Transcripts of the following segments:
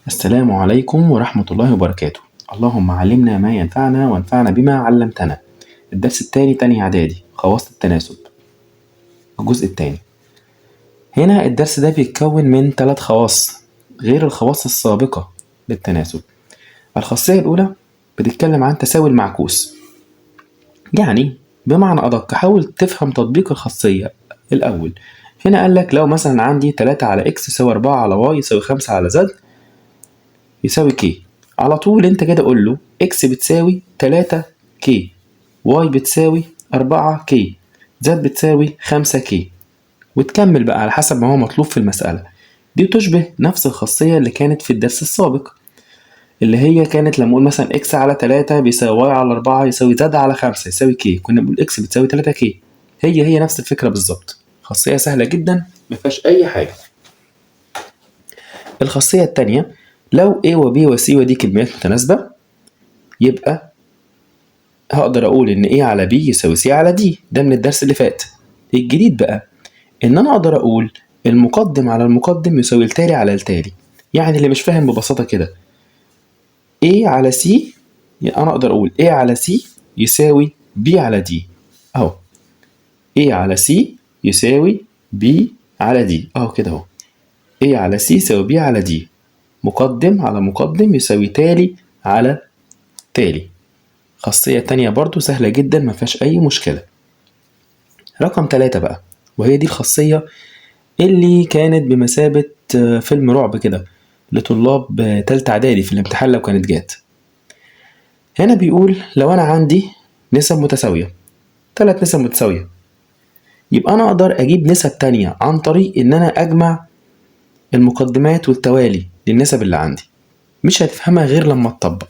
السلام عليكم ورحمة الله وبركاته. اللهم علمنا ما ينفعنا وانفعنا بما علمتنا. الدرس التاني تاني إعدادي خواص التناسب الجزء التاني. هنا الدرس ده بيتكون من 3 خواص غير الخواص السابقة للتناسب. الخاصية الأولى بتتكلم عن تساوي المعكوس، يعني بمعنى أدق حاول تفهم تطبيق الخاصية الأول. هنا قالك لو مثلا عندي 3 على x يساوي 4 على y يساوي 5 على z يساوي ك، على طول انت كده قول له x بتساوي 3 ك، y بتساوي 4 ك، z بتساوي 5 ك، وتكمل بقى على حسب ما هو مطلوب في المسألة. دي تشبه نفس الخاصية اللي كانت في الدرس السابق، اللي هي كانت لما اقول مثلا x على 3 بيساوي y على 4 يساوي z على 5 يساوي ك، كنا بنقول x بتساوي 3 ك. هي نفس الفكرة بالظبط، خاصية سهلة جدا مفيهاش أي حاجة. الخاصية التانية لو A و B و C و D كميات متناسبة، يبقى هقدر أقول إن A على B يساوي C على D. ده من الدرس اللي فات. الجديد بقى إن أنا أقدر أقول المقدم على المقدم يساوي التالي على التالي. يعني اللي مش فاهم ببساطة كده A على C، يعني أنا أقدر أقول A على C يساوي B على D أهو. A على C يساوي B على D أهو كده أهو. A على C يساوي B على D، مقدم على مقدم يساوي تالي على تالي. خاصية تانية برضو سهلة جدا مفيهاش أي مشكلة. رقم 3 بقى، وهي دي الخاصية اللي كانت بمثابة فيلم رعب كده لطلاب تالتة إعدادي في الامتحان لو كانت جات. هنا بيقول لو أنا عندي نسب متساوية، 3 نسب متساوية، يبقى أنا أقدر أجيب نسب تانية عن طريق إن أنا أجمع المقدمات والتوالي للنسب اللي عندي. مش هتفهمها غير لما تطبق.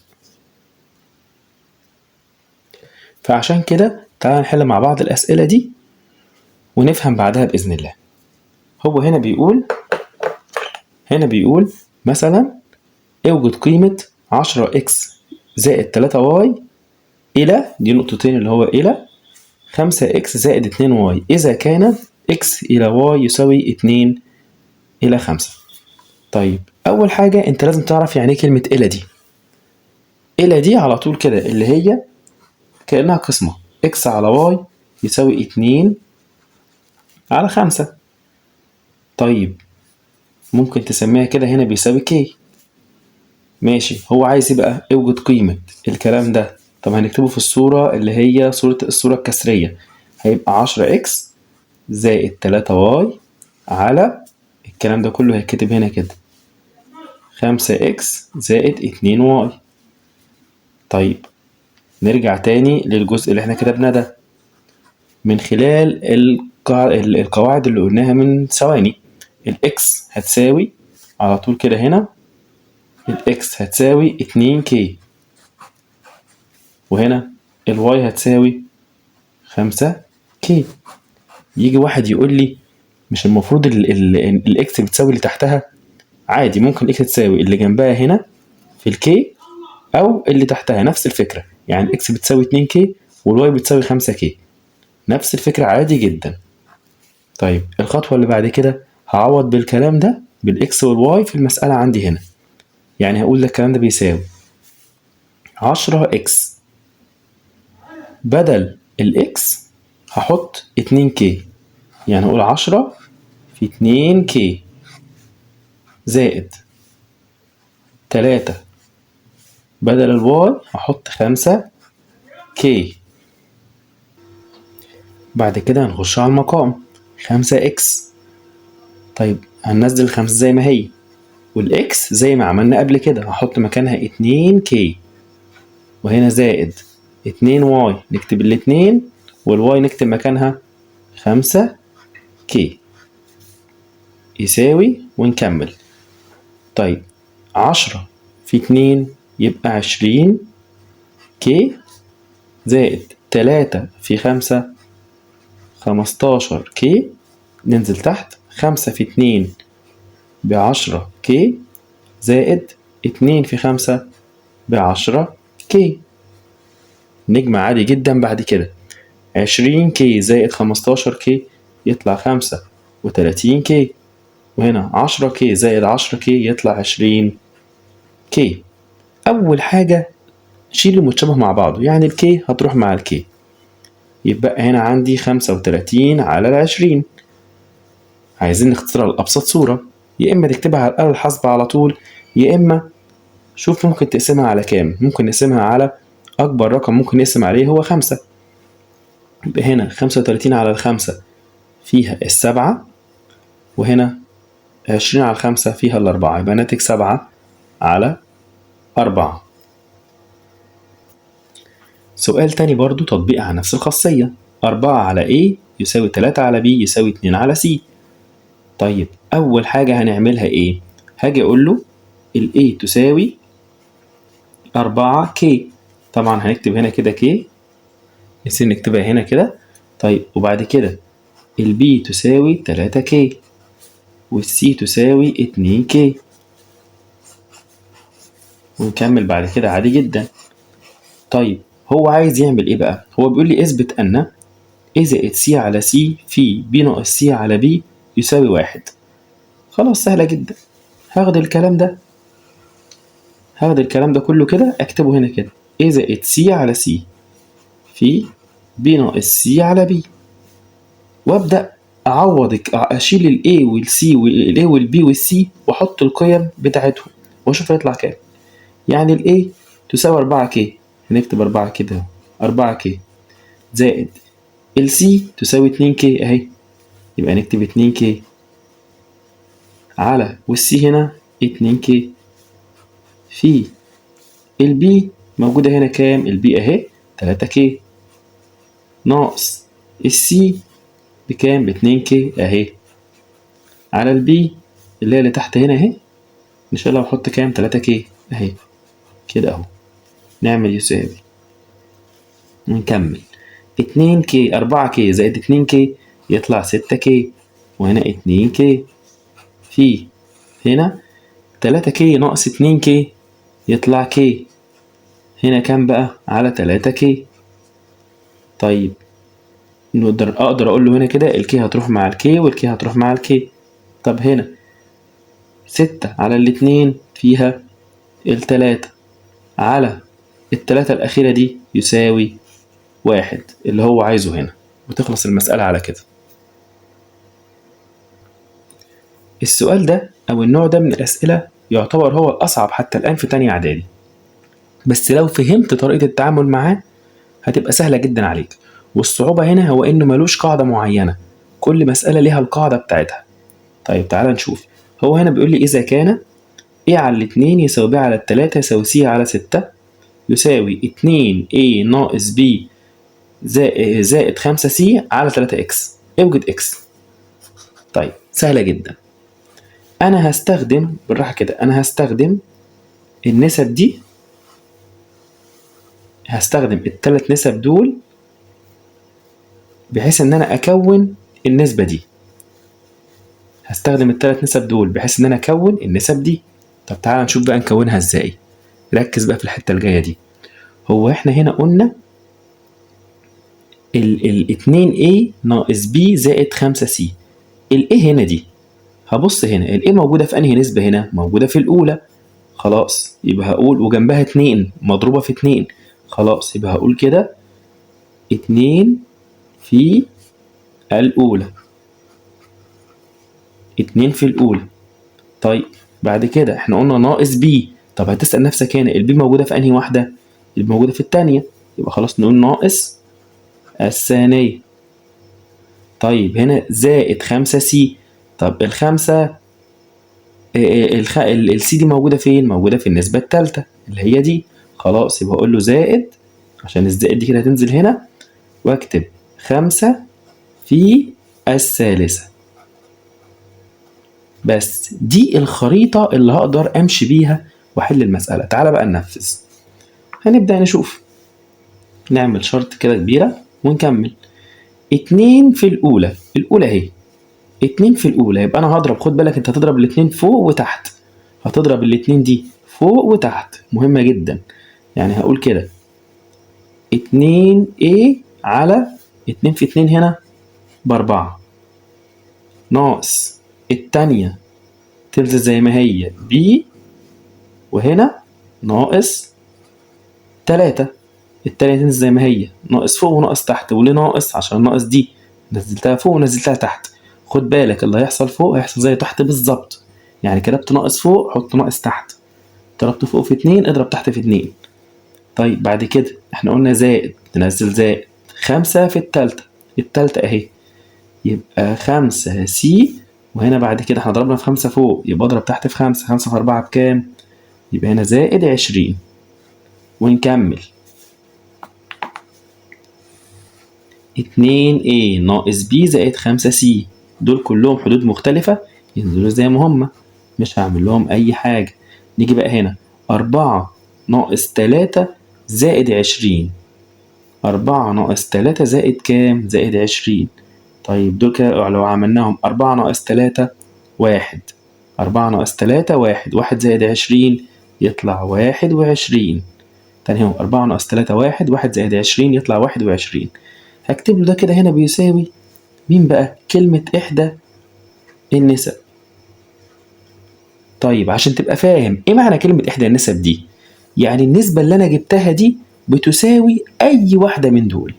فعشان كده تعالى نحل مع بعض الأسئلة دي ونفهم بعدها بإذن الله. هو هنا بيقول مثلا اوجد قيمة 10x زائد 3y إلى دي نقطتين اللي هو إلى 5x زائد 2y إذا كانت x إلى y يساوي 2 إلى 5. طيب أول حاجة أنت لازم تعرف يعني إيه كلمة إلى دي. إلى دي على طول كده اللي هي كأنها قسمة x على y يساوي 2 على 5. طيب ممكن تسميها كده هنا بيساوي k. ماشي، هو عايز يبقى اوجد قيمة الكلام ده. طب هنكتبه في الصورة اللي هي الصورة الكسرية، هيبقى 10x زائد 3y على الكلام ده كله هيتكتب هنا كده 5x زائد 2y. طيب نرجع تاني للجزء اللي احنا كتبناه ده من خلال القواعد اللي قلناها من ثواني. الاكس هتساوي على طول كده هنا الاكس هتساوي 2k، وهنا الواي هتساوي 5k. يجي واحد يقول لي مش المفروض الاكس بتساوي اللي تحتها؟ عادي، ممكن الاكس تساوي اللي جنبها هنا في الكي او اللي تحتها، نفس الفكرة. يعني الاكس بتساوي 2k والواي بتساوي 5k، نفس الفكرة عادي جدا. طيب الخطوة اللي بعد كده هعوض بالكلام ده بالاكس والواي في المسألة عندي هنا. يعني هقول لك الكلام ده بيساوي 10x بدل الاكس هحط 2k، يعني هقول 10 في 2k زائد 3 بدل الواي هحط 5k. بعد كده هنخش على المقام 5x. طيب هننزل 5 زي ما هي، والاكس زي ما عملنا قبل كده هحط مكانها 2k، وهنا زائد 2y نكتب الاتنين والواي نكتب مكانها 5k يساوي ونكمل. طيب 10 في 2 يبقى 20k زائد 3 في 5 15k، ننزل تحت 5 في 2 ب10k زائد 2 في 5 ب10k. نجمع عادي جدا بعد كده 20k زائد 15k يطلع 35k، وهنا 10k زائد 10k يطلع 20k. كي. أول حاجة شيل المتشابه مع بعضه، يعني الكي هتروح مع الكي، يبقى هنا عندي 35 على 20. عايزين نختصرها لأبسط صورة، يا إما تكتبها على الآلة الحاسبة على طول، يا إما شوف ممكن تقسمها على كام. ممكن نقسمها على أكبر رقم ممكن نقسم عليه هو 5. يبقى هنا 35 على 5 فيها 7، وهنا 20 على 5 فيها 4، يبقى ناتج 7 على 4. سؤال تاني برضو تطبيق على نفس الخاصية. 4 على A يساوي 3 على B يساوي 2 على C. طيب أول حاجة هنعملها إيه؟ هاجي أقول له ال A تساوي 4K. طبعا هنكتب هنا كده K، نسيب نكتبها هنا كده. طيب وبعد كده ال B تساوي 3K، وال C تساوي 2K، ونكمل بعد كده عادي جدا. طيب هو عايز يعمل إيه بقى؟ هو بيقول لي اثبت أن A زائد C على C في B ناقص C على B يساوي 1. خلاص سهلة جدا. هاخد الكلام ده كله كده اكتبه هنا كده، A زائد C على C في B ناقص C على B، وابدأ أعوض، أشيل ال A وال C وال A وال B وال C وأحط القيم بتاعتهم وأشوف هيطلع كام. يعني ال A تساوي 4K، هنكتب 4 كده، 4K زائد ال C تساوي 2K أهي، يبقى نكتب 2K على والسي هنا 2K في البي موجودة هنا كام؟ البي اهي 3K ناقص السي بكام؟ ب2K اهي، على البي اللي هي اللي تحت هنا اهي نشيلها ونحط كام؟ 3K اهي كده اهو. نعمل يساوي ونكمل 2K 4K زائد 2K يطلع 6K، وهنا 2K في هنا 3K ناقص 2K يطلع K، هنا كام بقى؟ على 3K. طيب اقدر اقول له هنا كده الكي هتروح مع الكي والكي هتروح مع الكي. طب هنا 6 على الاتنين فيها ال3 على ال3 الأخيرة دي يساوي 1 اللي هو عايزه هنا، وتخلص المسألة على كده. السؤال ده أو النوع ده من الأسئلة يعتبر هو الأصعب حتى الآن في تانية إعدادي، بس لو فهمت طريقة التعامل معاه هتبقى سهلة جدا عليك. والصعوبة هنا هو إنه ملوش قاعدة معينة، كل مسألة ليها القاعدة بتاعتها. طيب تعالى نشوف. هو هنا بيقول لي إذا كان A على 2 يساوي B على 3 يساوي C على 6 يساوي 2A ناقص B زائد 5C على 3X، اوجد X. طيب سهلة جدا. أنا هستخدم بالراحة كده، أنا هستخدم النسب دي، هستخدم الثلاث نسب دول بحيث إن أنا أكون النسبة دي. هستخدم الثلاث نسب دول بحيث إن أنا أكون النسب دي. طب تعالى نشوف بقى نكونها إزاي. ركز بقى في الحتة الجاية دي. هو إحنا هنا قلنا ال 2A ناقص B زائد 5C. ال A هنا دي هبص هنا ال A موجودة في أنهي نسبة؟ هنا موجودة في الأولى. خلاص يبقى هقول وجنبها 2 مضروبة في 2. خلاص يبقى هقول كده 2 في الأولى، 2 في الأولى. طيب بعد كده احنا قلنا ناقص B. طب هتسأل نفسك هنا البي موجودة في أنهي واحدة؟ اللي موجودة في التانية، يبقى خلاص نقول ناقص الثانية. طيب هنا زائد 5C. طب الخمسة السي دي موجودة فين؟ موجودة في النسبة التالتة اللي هي دي. خلاص يبقى أقول له زائد، عشان الزائد دي كده هتنزل هنا، واكتب 5 في الثالثة. بس دي الخريطة اللي هقدر أمشي بيها وأحل المسألة. تعالى بقى ننفذ. هنبدأ نشوف، نعمل شرط كده كبيرة ونكمل. 2 في الأولى، الأولى اهي 2 في الأولى، يبقى أنا هضرب، خد بالك أنت هتضرب الاتنين فوق وتحت، هتضرب الاتنين دي فوق وتحت، مهمة جدا. يعني هقول كده 2A على 2 في 2 هنا ب4 ناقص التانية تنزل زي ما هي B وهنا ناقص 3. التانية تنزل زي ما هي، ناقص فوق وناقص تحت. وليه ناقص؟ عشان ناقص دي نزلتها فوق ونزلتها تحت. خد بالك اللي هيحصل فوق هيحصل زي تحت بالظبط، يعني كتبت ناقص فوق حط ناقص تحت، ضربت فوق في 2 اضرب تحت في 2. طيب بعد كده احنا قلنا زائد، ننزل زائد 5 في التالتة اهي، يبقى 5 سي. وهنا بعد كده احنا ضربنا في 5 فوق، يبقى اضرب تحت في 5. 5 في 4 بكام؟ يبقى هنا زائد 20. ونكمل 2A ناقص B زائد 5C. دول كلهم حدود مختلفة ينزلوا زي ما هما، مش هعمل لهم أي حاجة. نيجي بقى هنا 4 ناقص 3 زائد 20. 4 ناقص 3 زائد كام؟ زائد 20. طيب دول كده لو عملناهم 4 ناقص 3 1. 4 ناقص 3 1. 1 زائد 20 يطلع 21. تاني اهو 4 ناقص 3 1. 1 زائد 20 يطلع 21. هكتب له ده كده هنا بيساوي مين بقى؟ كلمة إحدى النسب. طيب عشان تبقى فاهم إيه معنى كلمة إحدى النسب دي؟ يعني النسبة اللي أنا جبتها دي بتساوي أي واحدة من دول.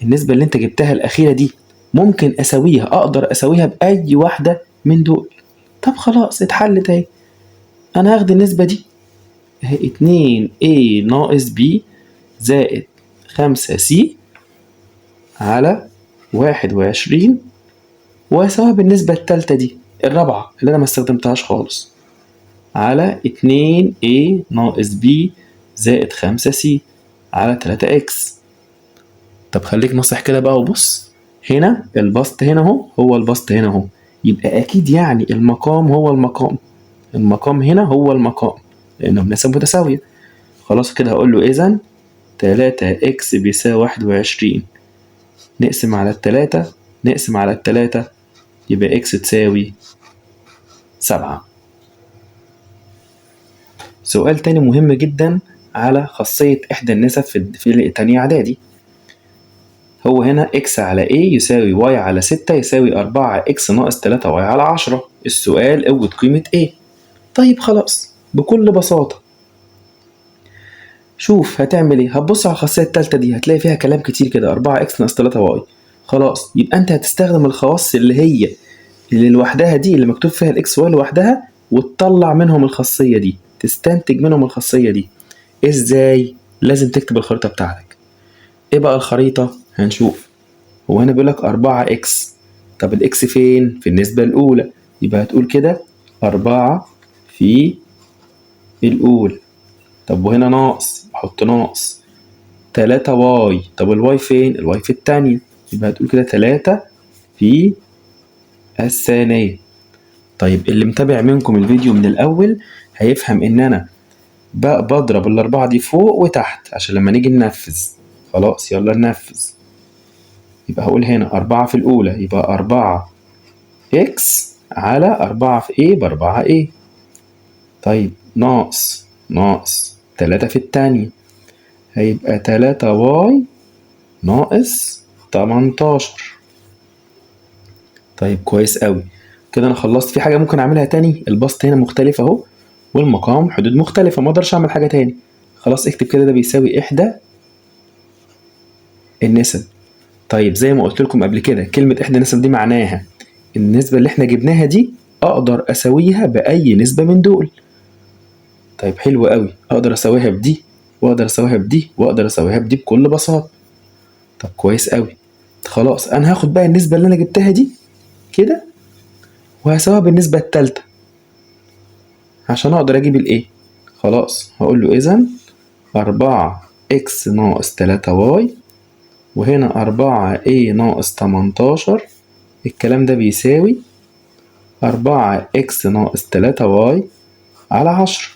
النسبة اللي أنت جبتها الأخيرة دي ممكن أساويها، أقدر أساويها بأي واحدة من دول. طب خلاص اتحلت أهي. أنا هاخد النسبة دي أهي 2A ناقص B زائد 5C على 21، وهساويها بالنسبة التالتة دي الرابعة اللي أنا ما استخدمتهاش خالص، على 2A ناقص B زائد 5C على 3X. طب خليك نصح كده بقى وبص، هنا البسط هنا اهو هو البسط هنا اهو، يبقى أكيد يعني المقام هو المقام. المقام هنا هو المقام لأنهم نسب متساوية. خلاص كده هقول له إذا 3X بيساوي 21. نقسم على 3، نقسم على 3 يبقى X تساوي 7. سؤال تاني مهم جدا على خاصية إحدى النسب في تانية إعدادي. هو هنا x على a يساوي y على 6 يساوي 4x ناقص 3y على 10. السؤال اوجد قيمة a. طيب خلاص بكل بساطة شوف هتعمل ايه. هتبص على الخاصية التالتة دي هتلاقي فيها كلام كتير كده 4x ناقص 3y. خلاص يبقى انت هتستخدم الخواص اللي لوحدها دي اللي مكتوب فيها الاكس واي لوحدها، وتطلع منهم الخاصية دي، تستنتج منهم الخاصية دي. ازاي؟ لازم تكتب الخريطة بتاعتك. ايه بقى الخريطة؟ هنشوف. هو هنا بيقولك 4x. طب الاكس فين؟ في النسبة الأولى، يبقى هتقول كده 4 في الأولى. طب وهنا ناقص، حط ناقص 3y. طب الواي فين؟ الواي في التانية، يبقى هتقول كده 3 في الثانية. طيب اللي متابع منكم الفيديو من الأول هيفهم إن أنا بضرب الأربعة دي فوق وتحت عشان لما نيجي ننفذ. خلاص يلا ننفذ. يبقى هقول هنا 4 في الأولى يبقى 4 إكس على 4 في إيه ب4 إيه. طيب ناقص 3 في التانية هيبقى 3 واي ناقص 18. طيب كويس قوي كده أنا خلصت. في حاجة ممكن أعملها تاني؟ البسط هنا مختلف أهو والمقام حدود مختلفة، ما اقدرش اعمل حاجة تاني. خلاص اكتب كده ده بيساوي إحدى النسب. طيب زي ما قلت لكم قبل كده كلمة إحدى النسب دي معناها النسبة اللي احنا جبناها دي اقدر اساويها بأي نسبة من دول. طيب حلو قوي، اقدر اساويها بدي واقدر اساويها بدي واقدر اساويها بدي بكل بساطة. طب كويس قوي. خلاص انا هاخد بقى النسبة اللي انا جبتها دي كده وهساويها بالنسبة التالتة عشان اقدر اجيب الايه. خلاص هقول له اذا 4 اكس ناقص 3 واي وهنا 4 ايه ناقص 18. الكلام ده بيساوي 4 اكس ناقص 3 واي على 10.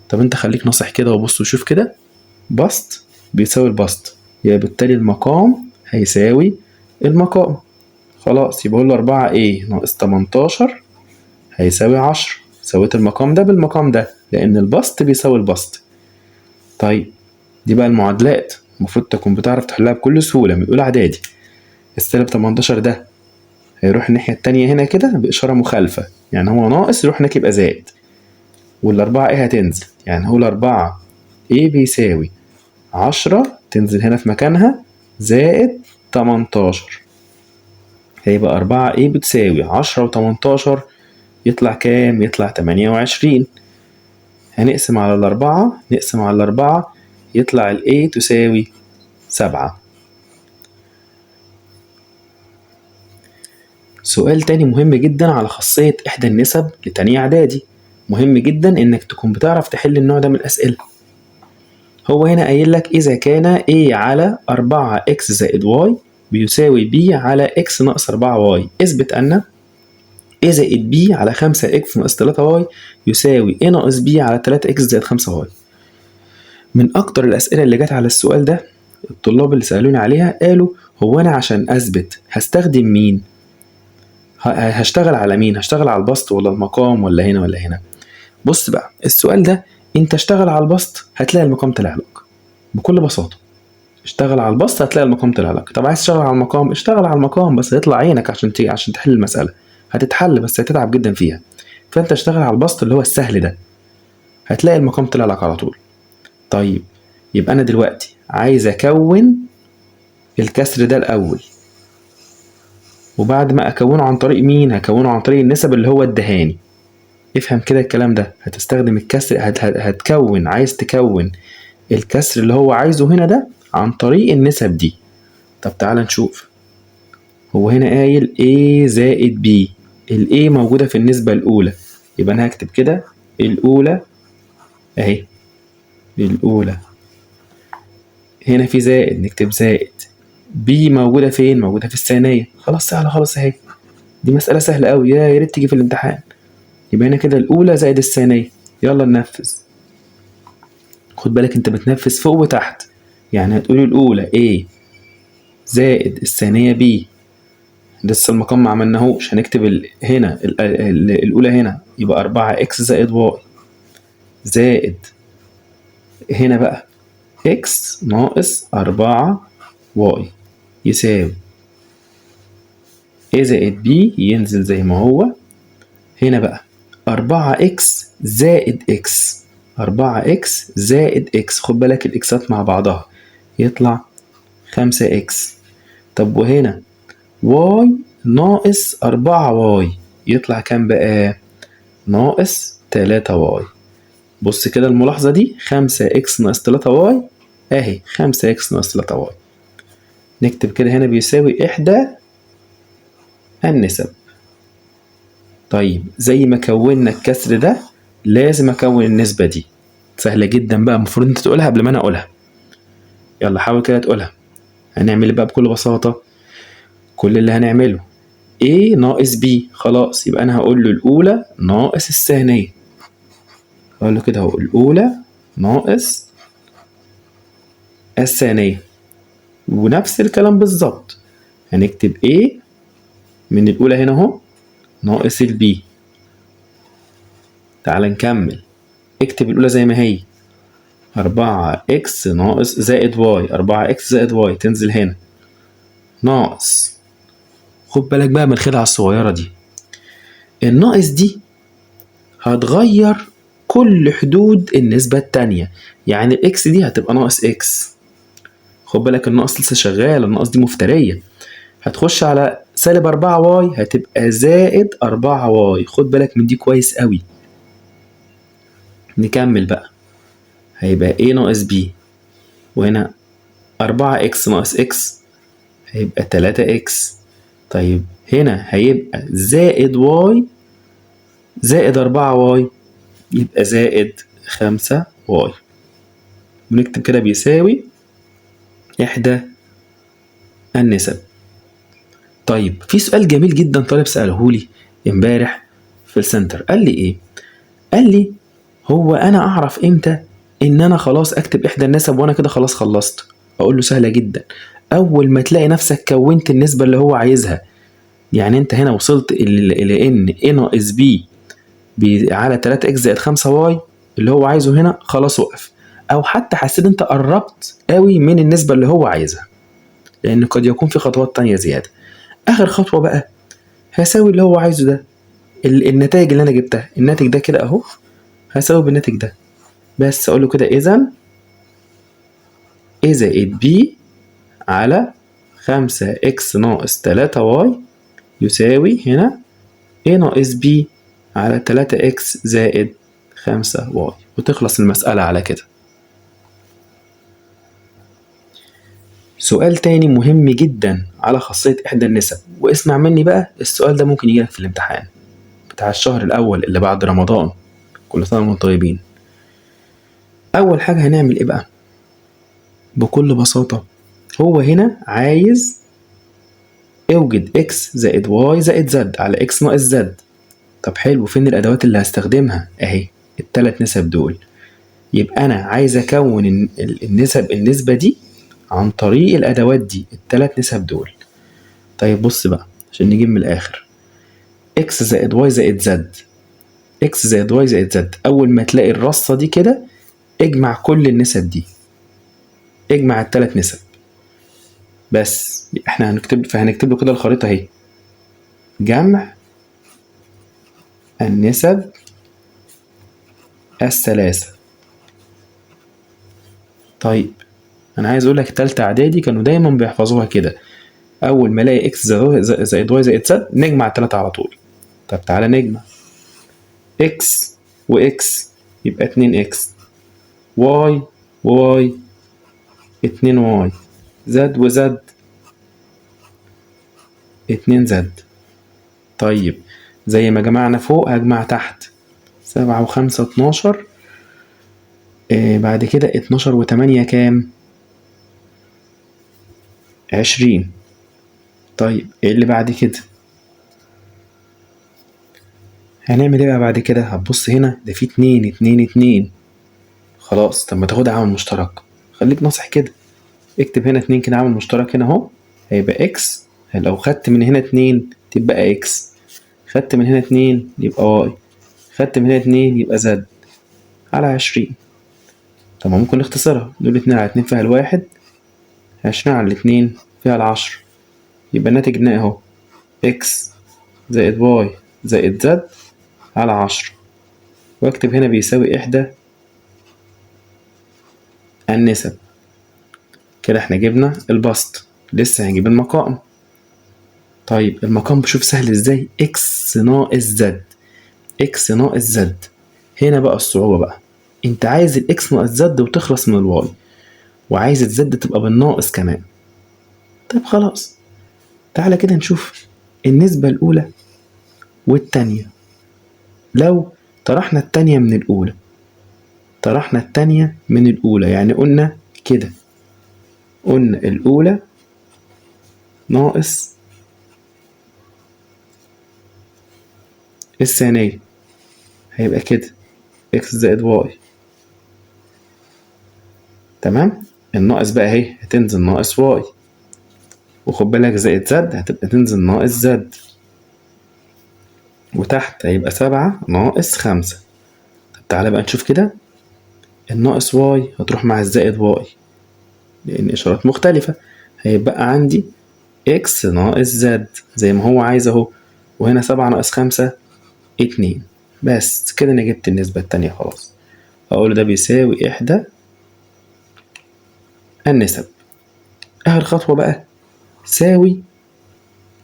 طب انت خليك نصح كده وبص وشوف كده، بسط بيساوي البسط يبقى بالتالي المقام هيساوي المقام. خلاص يبقى اقول له 4 ايه ناقص 18 هيساوي 10. سويت المقام ده بالمقام ده لان البسط بيساوي البسط. طيب دي بقى المعادلات المفروض تكون بتعرف تحلها بكل سهولة من أولى إعدادي. السالب 18 ده هيروح الناحية التانية هنا كده بإشارة مخالفة، يعني هو ناقص يروح هناك يبقى زائد. والأربعة ايه هتنزل، يعني هقول 4 ايه بيساوي 10 تنزل هنا في مكانها زائد 18. هيبقى 4 ايه بتساوي 10 و18 يطلع كام؟ يطلع 28. هنقسم على الأربعة، نقسم على الأربعة يطلع ال A تساوي 7. سؤال تاني مهم جدا على خاصية إحدى النسب لتانية إعدادي. مهم جدا إنك تكون بتعرف تحل النوع ده من الأسئلة. هو هنا قايل لك إذا كان A على 4x زائد y بيساوي B على x ناقص 4y اثبت أن A زائد B على 5x ناقص 3y يساوي A ناقص B على 3x زائد 5y. من أكتر الأسئلة اللي جت على السؤال ده الطلاب اللي سألوني عليها قالوا هو أنا عشان أثبت هستخدم مين؟ هشتغل على مين؟ هشتغل على البسط ولا المقام ولا هنا ولا هنا؟ بص بقى السؤال ده أنت اشتغل على البسط هتلاقي المقام طلع لك بكل بساطة. اشتغل على البسط هتلاقي المقام طلع لك. طب عايز تشتغل على المقام، اشتغل على المقام بس هيطلع عينك عشان تحل المسألة. هتتحل بس هتتعب جدا فيها. فأنت اشتغل على البسط اللي هو السهل ده هتلاقي المقام طلع لك على طول. طيب يبقى أنا دلوقتي عايز أكون الكسر ده الأول، وبعد ما أكونه عن طريق مين؟ هكونه عن طريق النسب اللي هو الدهاني. افهم كده الكلام ده، هتستخدم الكسر هتكون، عايز تكون الكسر اللي هو عايزه هنا ده عن طريق النسب دي. طب تعال نشوف. هو هنا قايل A زائد B، ال A موجودة في النسبة الأولى يبقى أنا هكتب كده الأولى أهي، الأولى هنا في زائد نكتب زائد. B موجودة فين؟ موجودة في الثانية. خلاص سهلة خالص اهي، دي مسألة سهلة أوي يا ريت تيجي في الامتحان. يبقى هنا كده الأولى زائد الثانية. يلا ننفذ. خد بالك أنت بتنفذ فوق وتحت، يعني هتقول الأولى A زائد الثانية B. لسه المقام ما عملناهوش، هنكتب هنا الأولى هنا يبقى 4x زائد y زائد هنا بقى x ناقص 4y يساوي A زائد B ينزل زي ما هو. هنا بقى 4x زائد x، 4x زائد x، خد بالك الإكسات مع بعضها يطلع 5x. طب وهنا y ناقص 4y يطلع كام بقى؟ ناقص 3y. بص كده الملاحظة دي 5x ناقص 3y اهي 5x ناقص 3y. نكتب كده هنا بيساوي إحدى النسب. طيب زي ما كونا الكسر ده لازم أكون النسبة دي. سهلة جدا بقى، المفروض انت تقولها قبل ما أنا أقولها. يلا حاول كده تقولها. هنعمل بقى بكل بساطة، كل اللي هنعمله A ناقص B، خلاص يبقى أنا هقول له الأولى ناقص الثانية. هقول له كده هو الأولى ناقص الثانية، ونفس الكلام بالظبط هنكتب A من الأولى هنا اهو ناقص البي. تعال نكمل، اكتب الأولى زي ما هي 4x ناقص زائد y، 4x زائد y تنزل هنا ناقص. خد بالك بقى من الخدعة الصغيرة دي، الناقص دي هتغير كل حدود النسبة التانية، يعني الاكس دي هتبقى ناقص اكس. خد بالك الناقص لسه شغال، الناقص دي مفترية. هتخش على سالب 4y هتبقى زائد 4y. خد بالك من دي كويس قوي. نكمل بقى، هيبقى a ناقص b، وهنا 4x ناقص x هيبقى 3x. طيب هنا هيبقى زائد y زائد 4y يبقى زائد 5y. بنكتب كده بيساوي إحدى النسب. طيب في سؤال جميل جدا طالب سأله لي امبارح في السنتر، قال لي ايه؟ قال لي هو انا اعرف امتى ان انا خلاص اكتب احدى النسب وانا كده خلاص خلصت؟ اقول له سهلة جدا، اول ما تلاقي نفسك كونت النسبة اللي هو عايزها. يعني انت هنا وصلت الى ان a ناقص b على 3x زائد 5y اللي هو عايزه هنا، خلاص وقف. او حتى حسيت انت قربت قوي من النسبة اللي هو عايزها، لان قد يكون في خطوات تانية زيادة. اخر خطوة بقى هساوي اللي هو عايزه ده النتائج اللي انا جبتها، الناتج ده كده اهو هساوي بالناتج ده. بس اقول له كده اذا A زائد B على 5x ناقص 3y يساوي هنا A ناقص B على 3x زائد 5y، وتخلص المسألة على كده. سؤال تاني مهم جدا على خاصية إحدى النسب، واسمع مني بقى، السؤال ده ممكن يجيلك في الامتحان بتاع الشهر الأول اللي بعد رمضان. كل سنة وانتم طيبين. أول حاجة هنعمل إيه بقى؟ بكل بساطة هو هنا عايز اوجد x زائد y زائد z على x ناقص z. طب حلو، فين الأدوات اللي هستخدمها؟ أهي التلات نسب دول. يبقى أنا عايز أكون النسبة دي عن طريق الأدوات دي، التلات نسب دول. طيب بص بقى عشان نجيب من الآخر، x زائد y زائد z، x زائد y زائد z، أول ما تلاقي الرصة دي كده اجمع كل النسب دي، اجمع التلات نسب بس. احنا هنكتب له كده الخريطة اهي، جمع النسب الثلاثة. طيب انا عايز اقول لك تالتة اعدادي كانوا دايما بيحفظوها كده، اول ما الاقي x زائد y زائد z نجمع التلاتة على طول. طب تعالى نجمع x وx يبقى 2x، y وy 2y، z وz 2z. طيب زي ما جمعنا فوق هجمع تحت، 7 و5 12. بعد كده 12 و8 كام؟ 20. طيب ايه اللي بعد كده؟ هنعمل ايه بقى بعد كده؟ هتبص هنا ده في 2 2 2. خلاص، طب ما تاخد عامل مشترك، خليك ناصح كده، اكتب هنا 2 كده عامل مشترك هنا اهو، هيبقى اكس. لو خدت من هنا 2 تبقى اكس، خدت من هنا 2 يبقى واي، خدت من هنا 2 يبقى زد على 20. طب ممكن نختصرها، نقول 2 على 2 فيها الواحد، 20 على 2 فيها 10، يبقى الناتج النهائي اهو اكس زائد واي زائد زد على 10، واكتب هنا بيساوي إحدى النسب. كده احنا جبنا البسط، لسه هنجيب المقام. طيب المقام بشوف سهل ازاي، اكس ناقص زد، اكس ناقص زد. هنا بقى الصعوبة بقى، انت عايز الاكس ناقص زد وتخلص من الواي، وعايز الزد تبقى بالناقص كمان. طيب خلاص، تعالى كده نشوف النسبة الأولى والتانية. لو طرحنا التانية من الأولى، طرحنا التانية من الأولى يعني قلنا كده، قلنا الأولى ناقص الثانية، هيبقى كده اكس زائد واي. تمام، الناقص بقى اهي هتنزل ناقص واي، وخد بالك زائد زد هتبقى تنزل ناقص زد، وتحت هيبقى 7 ناقص 5. طب تعالى بقى نشوف كده، الناقص واي هتروح مع الزائد واي لأن إشارات مختلفة، هيبقى عندي اكس ناقص زد زي ما هو عايز اهو، وهنا 7 ناقص 5 2. بس كده انا جبت النسبة التانية خلاص. اقول ده بيساوي إحدى النسب. اخر خطوة بقى، ساوي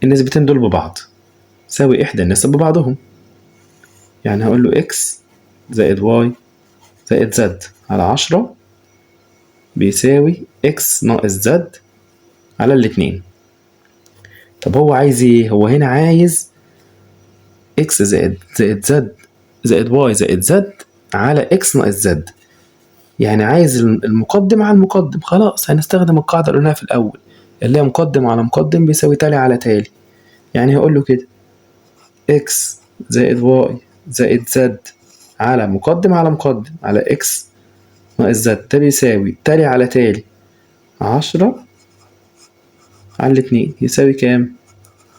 النسبتين دول ببعض، ساوي إحدى النسب ببعضهم. يعني هقول له اكس زائد واي زائد زد على 10 بيساوي اكس ناقص زد على الاتنين. طب هو عايز ايه؟ هو هنا عايز اكس زائد زد زائد واي زائد زد على اكس ناقص زد، يعني عايز المقدم على المقدم. خلاص هنستخدم القاعدة اللي قلناها في الأول، اللي هي مقدم على مقدم بيساوي تالي على تالي. يعني هقول له كده اكس زائد واي زائد زد على مقدم على اكس ناقص زد، ده بيساوي تالي على تالي 10 على 2 يساوي كام؟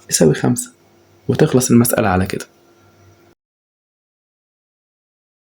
يساوي 5، وتخلص المسألة على كده.